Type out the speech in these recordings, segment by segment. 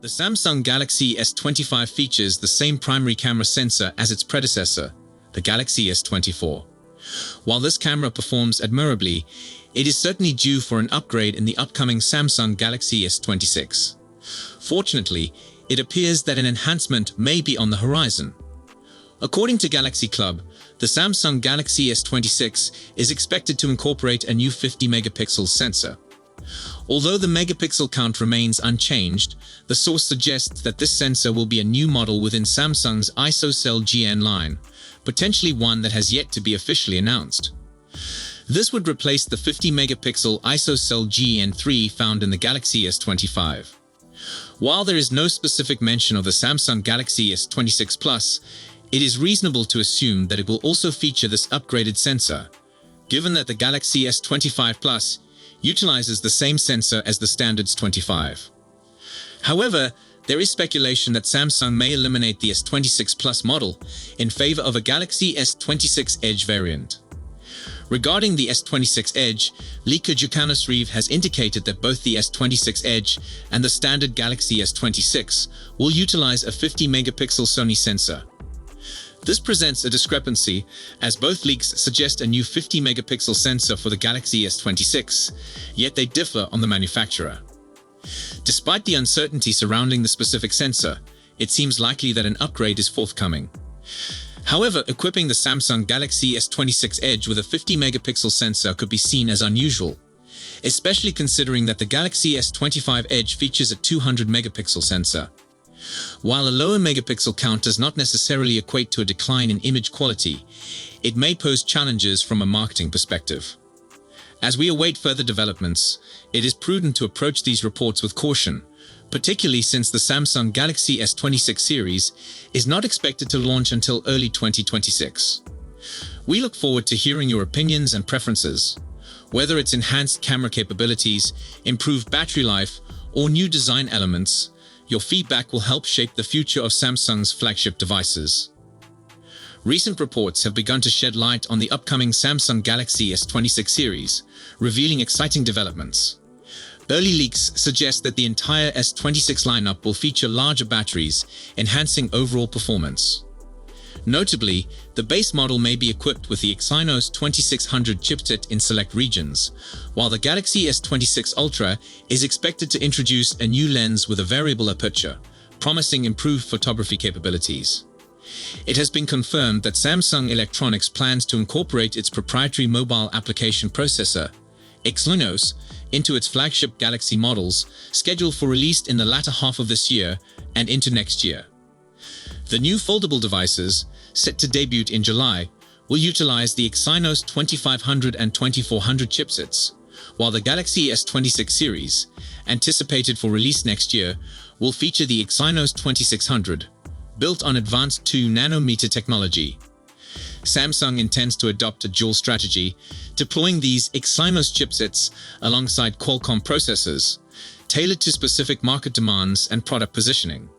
The Samsung Galaxy S25 features the same primary camera sensor as its predecessor, the Galaxy S24. While this camera performs admirably, it is certainly due for an upgrade in the upcoming Samsung Galaxy S26. Fortunately, it appears that an enhancement may be on the horizon. According to Galaxy Club, the Samsung Galaxy S26 is expected to incorporate a new 50-megapixel sensor. Although the megapixel count remains unchanged, the source suggests that this sensor will be a new model within Samsung's ISOCELL GN line, potentially one that has yet to be officially announced. This would replace the 50-megapixel ISOCELL GN3 found in the Galaxy S25. While there is no specific mention of the Samsung Galaxy S26 Plus, it is reasonable to assume that it will also feature this upgraded sensor, given that the Galaxy S25 Plus utilizes the same sensor as the standard S25. However, there is speculation that Samsung may eliminate the S26 Plus model in favor of a Galaxy S26 Edge variant. Regarding the S26 Edge, leaker Exynos has indicated that both the S26 Edge and the standard Galaxy S26 will utilize a 50-megapixel Sony sensor. This presents a discrepancy, as both leaks suggest a new 50-megapixel sensor for the Galaxy S26, yet they differ on the manufacturer. Despite the uncertainty surrounding the specific sensor, it seems likely that an upgrade is forthcoming. However, equipping the Samsung Galaxy S26 Edge with a 50-megapixel sensor could be seen as unusual, especially considering that the Galaxy S25 Edge features a 200-megapixel sensor. While a lower megapixel count does not necessarily equate to a decline in image quality, it may pose challenges from a marketing perspective. As we await further developments, it is prudent to approach these reports with caution, particularly since the Samsung Galaxy S26 series is not expected to launch until early 2026. We look forward to hearing your opinions and preferences. Whether it's enhanced camera capabilities, improved battery life, or new design elements, your feedback will help shape the future of Samsung's flagship devices. Recent reports have begun to shed light on the upcoming Samsung Galaxy S26 series, revealing exciting developments. Early leaks suggest that the entire S26 lineup will feature larger batteries, enhancing overall performance. Notably, the base model may be equipped with the Exynos 2600 chipset in select regions, while the Galaxy S26 Ultra is expected to introduce a new lens with a variable aperture, promising improved photography capabilities. It has been confirmed that Samsung Electronics plans to incorporate its proprietary mobile application processor, Exynos, into its flagship Galaxy models, scheduled for release in the latter half of this year and into next year. The new foldable devices, set to debut in July, will utilize the Exynos 2500 and 2400 chipsets, while the Galaxy S26 series, anticipated for release next year, will feature the Exynos 2600, built on advanced 2-nanometer technology. Samsung intends to adopt a dual strategy, deploying these Exynos chipsets alongside Qualcomm processors, tailored to specific market demands and product positioning.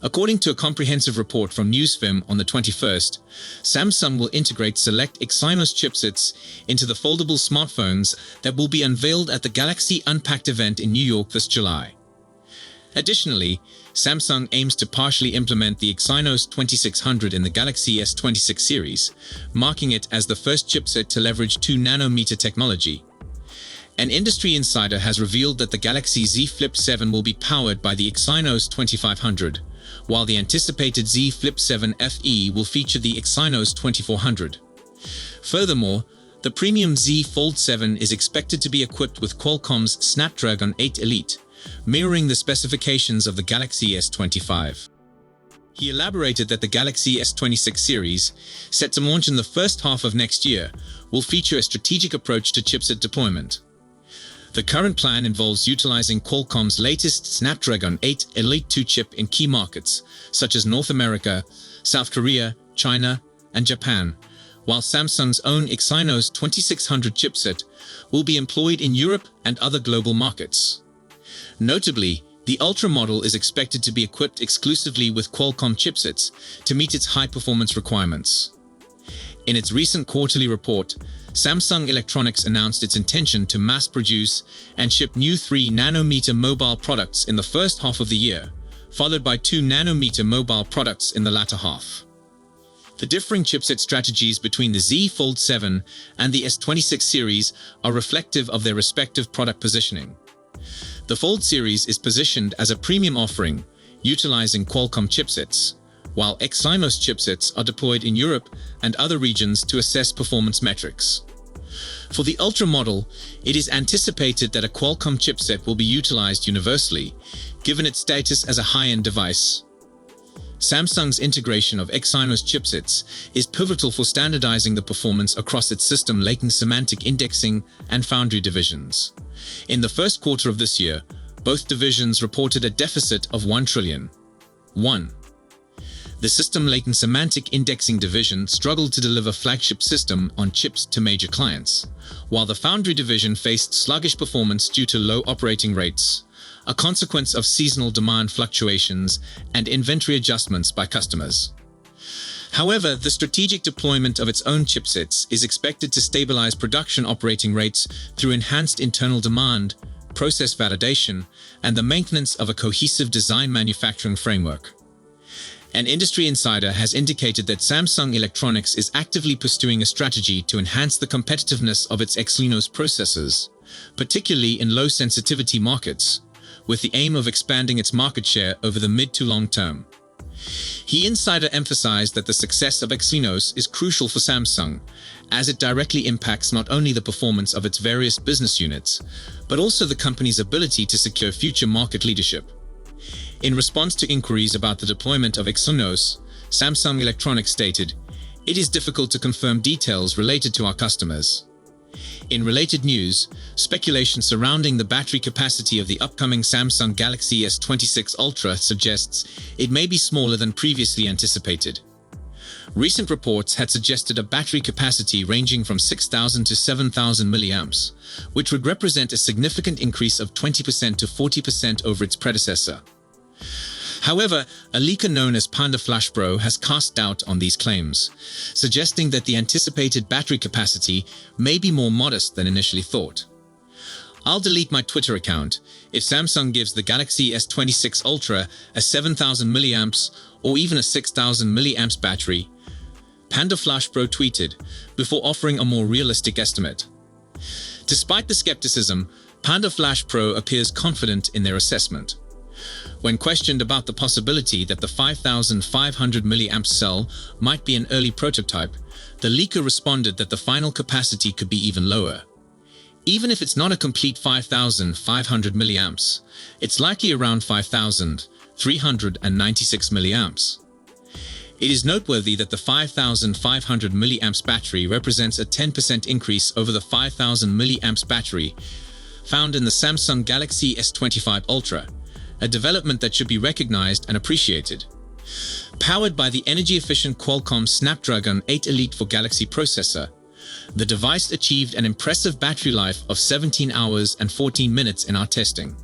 According to a comprehensive report from Newsfilm on the 21st, Samsung will integrate select Exynos chipsets into the foldable smartphones that will be unveiled at the Galaxy Unpacked event in New York this July. Additionally, Samsung aims to partially implement the Exynos 2600 in the Galaxy S26 series, marking it as the first chipset to leverage 2-nanometer technology. An industry insider has revealed that the Galaxy Z Flip 7 will be powered by the Exynos 2500, while the anticipated Z Flip 7 FE will feature the Exynos 2400. Furthermore, the premium Z Fold 7 is expected to be equipped with Qualcomm's Snapdragon 8 Elite, mirroring the specifications of the Galaxy S25. He elaborated that the Galaxy S26 series, set to launch in the first half of next year, will feature a strategic approach to chipset deployment. The current plan involves utilizing Qualcomm's latest Snapdragon 8 Elite 2 chip in key markets, such as North America, South Korea, China, and Japan, while Samsung's own Exynos 2600 chipset will be employed in Europe and other global markets. Notably, the Ultra model is expected to be equipped exclusively with Qualcomm chipsets to meet its high-performance requirements. In its recent quarterly report, Samsung Electronics announced its intention to mass-produce and ship new 3-nanometer mobile products in the first half of the year, followed by 2nm mobile products in the latter half. The differing chipset strategies between the Z Fold 7 and the S26 series are reflective of their respective product positioning. The Fold series is positioned as a premium offering, utilizing Qualcomm chipsets, while Exynos chipsets are deployed in Europe and other regions to assess performance metrics. For the Ultra model, it is anticipated that a Qualcomm chipset will be utilized universally, given its status as a high-end device. Samsung's integration of Exynos chipsets is pivotal for standardizing the performance across its system latent semantic indexing and foundry divisions. In the first quarter of this year, both divisions reported a deficit of 1 trillion. 1. The System Latent Semantic Indexing division struggled to deliver flagship system on chips to major clients, while the Foundry division faced sluggish performance due to low operating rates, a consequence of seasonal demand fluctuations and inventory adjustments by customers. However, the strategic deployment of its own chipsets is expected to stabilize production operating rates through enhanced internal demand, process validation, and the maintenance of a cohesive design manufacturing framework. An industry insider has indicated that Samsung Electronics is actively pursuing a strategy to enhance the competitiveness of its Exynos processors, particularly in low-sensitivity markets, with the aim of expanding its market share over the mid to long term. The insider emphasized that the success of Exynos is crucial for Samsung, as it directly impacts not only the performance of its various business units, but also the company's ability to secure future market leadership. In response to inquiries about the deployment of Exynos, Samsung Electronics stated, "It is difficult to confirm details related to our customers." In related news, speculation surrounding the battery capacity of the upcoming Samsung Galaxy S26 Ultra suggests it may be smaller than previously anticipated. Recent reports had suggested a battery capacity ranging from 6,000 to 7,000 milliamps, which would represent a significant increase of 20% to 40% over its predecessor. However, a leaker known as Panda Flash Pro has cast doubt on these claims, suggesting that the anticipated battery capacity may be more modest than initially thought. I'll delete my Twitter account if Samsung gives the Galaxy S26 Ultra a 7,000 milliamps or even a 6,000 milliamps battery, Panda Flash Pro tweeted, before offering a more realistic estimate. Despite the skepticism, Panda Flash Pro appears confident in their assessment. When questioned about the possibility that the 5,500 mAh cell might be an early prototype, the leaker responded that the final capacity could be even lower. Even if it's not a complete 5,500 mAh, it's likely around 5,396 mAh. It is noteworthy that the 5,500 mAh battery represents a 10% increase over the 5,000 mAh battery found in the Samsung Galaxy S25 Ultra, a development that should be recognized and appreciated. Powered by the energy-efficient Qualcomm Snapdragon 8 Elite for Galaxy processor, the device achieved an impressive battery life of 17 hours and 14 minutes in our testing.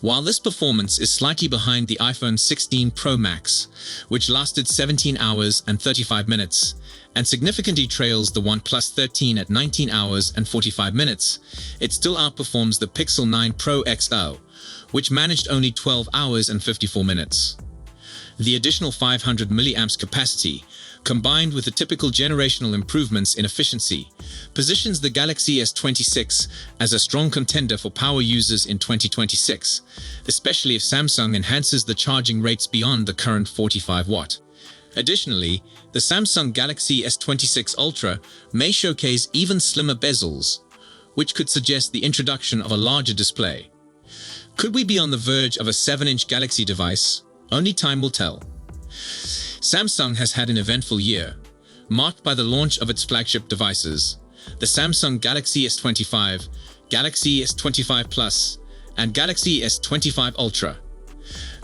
While this performance is slightly behind the iPhone 16 Pro Max, which lasted 17 hours and 35 minutes, and significantly trails the OnePlus 13 at 19 hours and 45 minutes, it still outperforms the Pixel 9 Pro XL, which managed only 12 hours and 54 minutes. The additional 500 mAh capacity, combined with the typical generational improvements in efficiency, positions the Galaxy S26 as a strong contender for power users in 2026, especially if Samsung enhances the charging rates beyond the current 45 watt. Additionally, the Samsung Galaxy S26 Ultra may showcase even slimmer bezels, which could suggest the introduction of a larger display. Could we be on the verge of a 7-inch Galaxy device? Only time will tell. Samsung has had an eventful year, marked by the launch of its flagship devices, the Samsung Galaxy S25, Galaxy S25 Plus, and Galaxy S25 Ultra.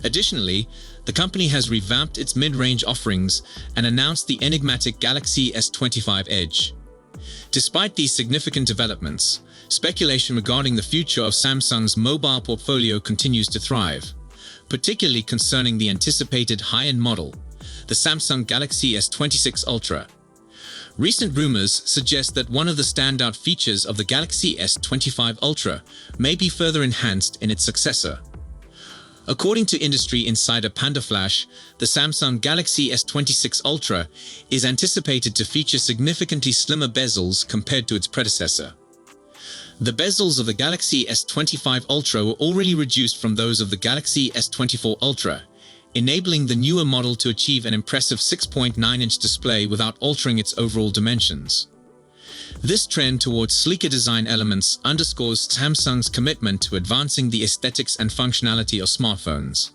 Additionally, the company has revamped its mid-range offerings and announced the enigmatic Galaxy S25 Edge. Despite these significant developments, speculation regarding the future of Samsung's mobile portfolio continues to thrive, particularly concerning the anticipated high-end model, the Samsung Galaxy S26 Ultra. Recent rumors suggest that one of the standout features of the Galaxy S25 Ultra may be further enhanced in its successor. According to industry insider PandaFlash, the Samsung Galaxy S26 Ultra is anticipated to feature significantly slimmer bezels compared to its predecessor. The bezels of the Galaxy S25 Ultra were already reduced from those of the Galaxy S24 Ultra, enabling the newer model to achieve an impressive 6.9-inch display without altering its overall dimensions. This trend towards sleeker design elements underscores Samsung's commitment to advancing the aesthetics and functionality of smartphones.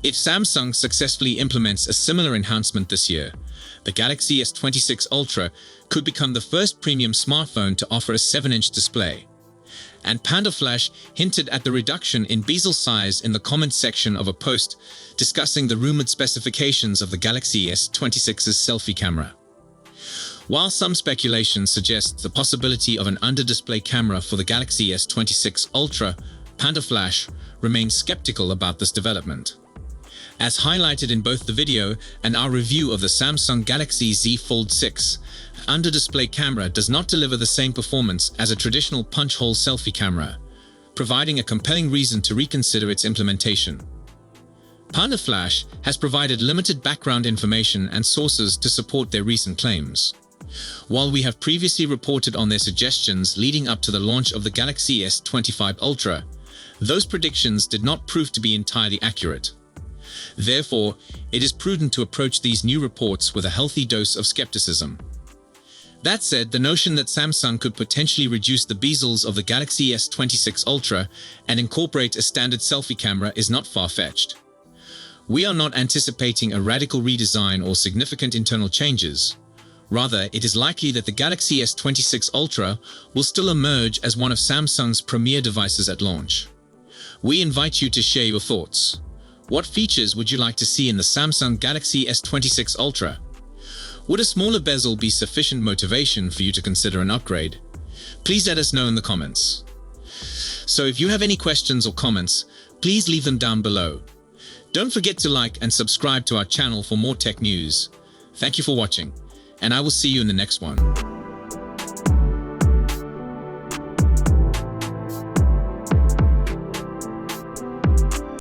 If Samsung successfully implements a similar enhancement this year, the Galaxy S26 Ultra could become the first premium smartphone to offer a 7-inch display. And PandaFlash hinted at the reduction in bezel size in the comments section of a post discussing the rumored specifications of the Galaxy S26's selfie camera. While some speculation suggests the possibility of an under-display camera for the Galaxy S26 Ultra, PandaFlash remains skeptical about this development. As highlighted in both the video and our review of the Samsung Galaxy Z Fold 6, an under-display camera does not deliver the same performance as a traditional punch-hole selfie camera, providing a compelling reason to reconsider its implementation. PandaFlash has provided limited background information and sources to support their recent claims. While we have previously reported on their suggestions leading up to the launch of the Galaxy S25 Ultra, those predictions did not prove to be entirely accurate. Therefore, it is prudent to approach these new reports with a healthy dose of skepticism. That said, the notion that Samsung could potentially reduce the bezels of the Galaxy S26 Ultra and incorporate a standard selfie camera is not far-fetched. We are not anticipating a radical redesign or significant internal changes. Rather, it is likely that the Galaxy S26 Ultra will still emerge as one of Samsung's premier devices at launch. We invite you to share your thoughts. What features would you like to see in the Samsung Galaxy S26 Ultra? Would a smaller bezel be sufficient motivation for you to consider an upgrade? Please let us know in the comments. So if you have any questions or comments, please leave them down below. Don't forget to like and subscribe to our channel for more tech news. Thank you for watching, and I will see you in the next one.